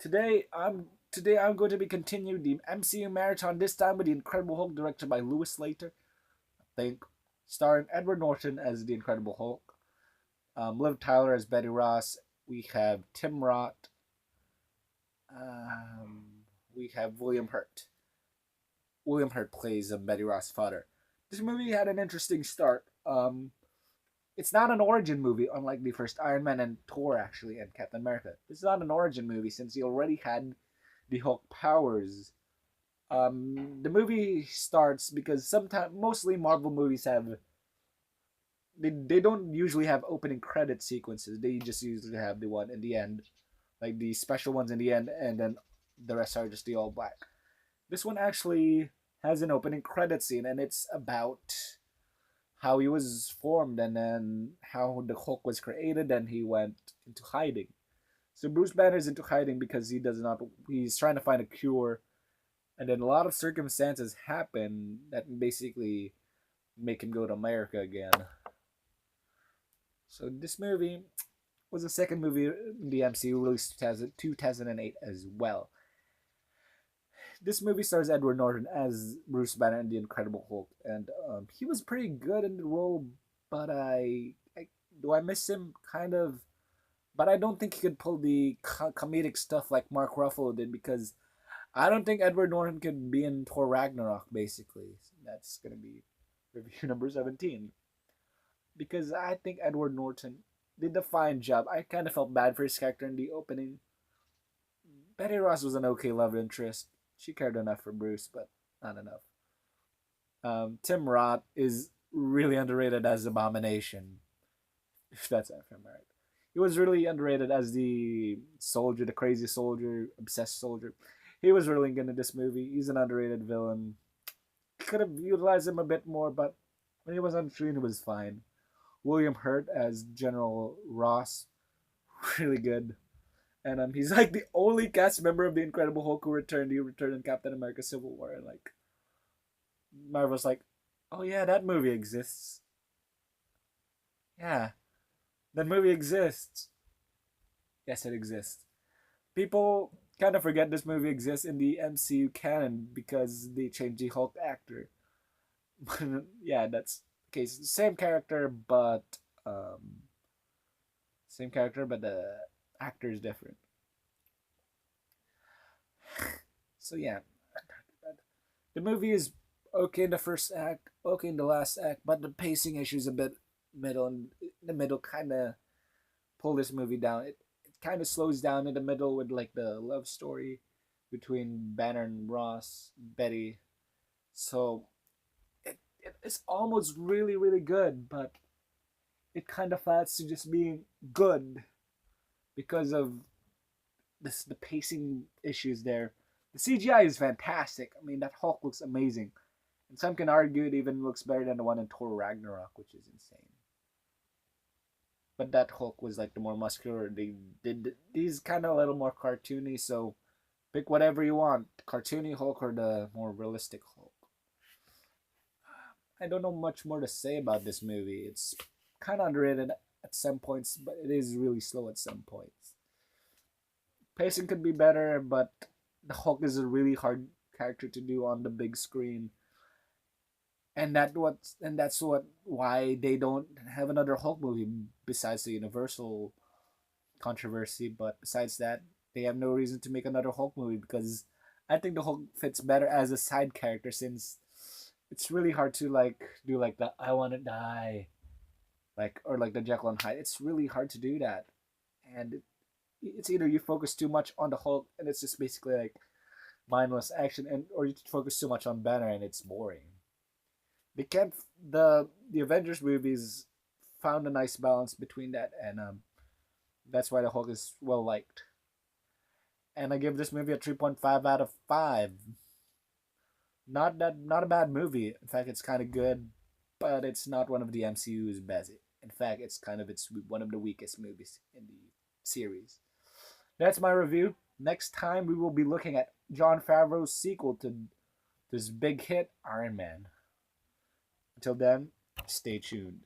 Today I'm going to be continuing the MCU marathon. This time with the Incredible Hulk, directed by Louis Slater. I think starring Edward Norton as the Incredible Hulk, Liv Tyler as Betty Ross. We have Tim Roth. Um, we have William Hurt. William Hurt plays Betty Ross' father. This movie had an interesting start. It's not an origin movie, unlike the first Iron Man and Thor, actually, and Captain America. It's not an origin movie since he already had the Hulk powers. The movie starts because sometimes, mostly Marvel movies have, they don't usually have opening credit sequences. They just usually have the one in the end, like the special ones in the end, and then the rest are just the all black. This one actually has an opening credit scene, and it's about how he was formed and then how the Hulk was created and he went into hiding. So Bruce Banner is into hiding because he's trying to find a cure, and then a lot of circumstances happen that basically make him go to America again. So this movie was the second movie in the MCU released 2008 as well. This movie stars Edward Norton as Bruce Banner and the Incredible Hulk, and he was pretty good in the role, but I miss him kind of, but I don't think he could pull the comedic stuff like Mark Ruffalo did because I don't think Edward Norton could be in Thor Ragnarok. Basically, that's gonna be review number 17 because I think Edward Norton did a fine job. I kind of felt bad for his character in the opening. Betty Ross was an okay love interest. She cared enough for Bruce, but not enough. Tim Roth is really underrated as Abomination, if that's if I'm right. He was really underrated as the soldier, the crazy soldier, obsessed soldier. He was really good in this movie. He's an underrated villain. Could have utilized him a bit more, but when he was on screen, it was fine. William Hurt as General Ross, really good. And he's like the only cast member of the Incredible Hulk who returned. He returned in Captain America: Civil War, and like Marvel's like, oh yeah, that movie exists. Yeah, that movie exists. Yes, it exists. People kind of forget this movie exists in the MCU canon because they changed the Hulk actor. Yeah, that's okay. Same character, but the actor is different. So yeah, the movie is okay in the first act, okay in the last act, but the pacing issues a bit middle and the middle kind of pull this movie down. It kind of slows down in the middle with like the love story between Banner and Ross, Betty. So it's almost really good, but it kind of fades to just being good because of the pacing issues there. The CGI is fantastic. I mean, that Hulk looks amazing. And some can argue it even looks better than the one in Thor Ragnarok, which is insane. But that Hulk was like the more muscular. They did these kind of a little more cartoony, so pick whatever you want, cartoony Hulk or the more realistic Hulk. I don't know much more to say about this movie. It's kind of underrated at some points, but it is really slow at some points. Pacing could be better, but the Hulk is a really hard character to do on the big screen, and that's what why they don't have another Hulk movie besides the Universal controversy. But besides that, they have no reason to make another Hulk movie because I think the Hulk fits better as a side character since it's really hard to like do like the I want to die like or like the Jekyll and Hyde. It's really hard to do that, and it's either you focus too much on the Hulk and it's just basically like mindless action, and or you focus too much on Banner and it's boring. They can't the Avengers movies found a nice balance between that, and that's why the Hulk is well liked. And I give this movie a 3.5 out of 5. Not a bad movie. In fact, it's kind of good, but it's not one of the MCU's best. In fact, it's one of the weakest movies in the series. That's my review. Next time we will be looking at Jon Favreau's sequel to this big hit, Iron Man. Until then, stay tuned.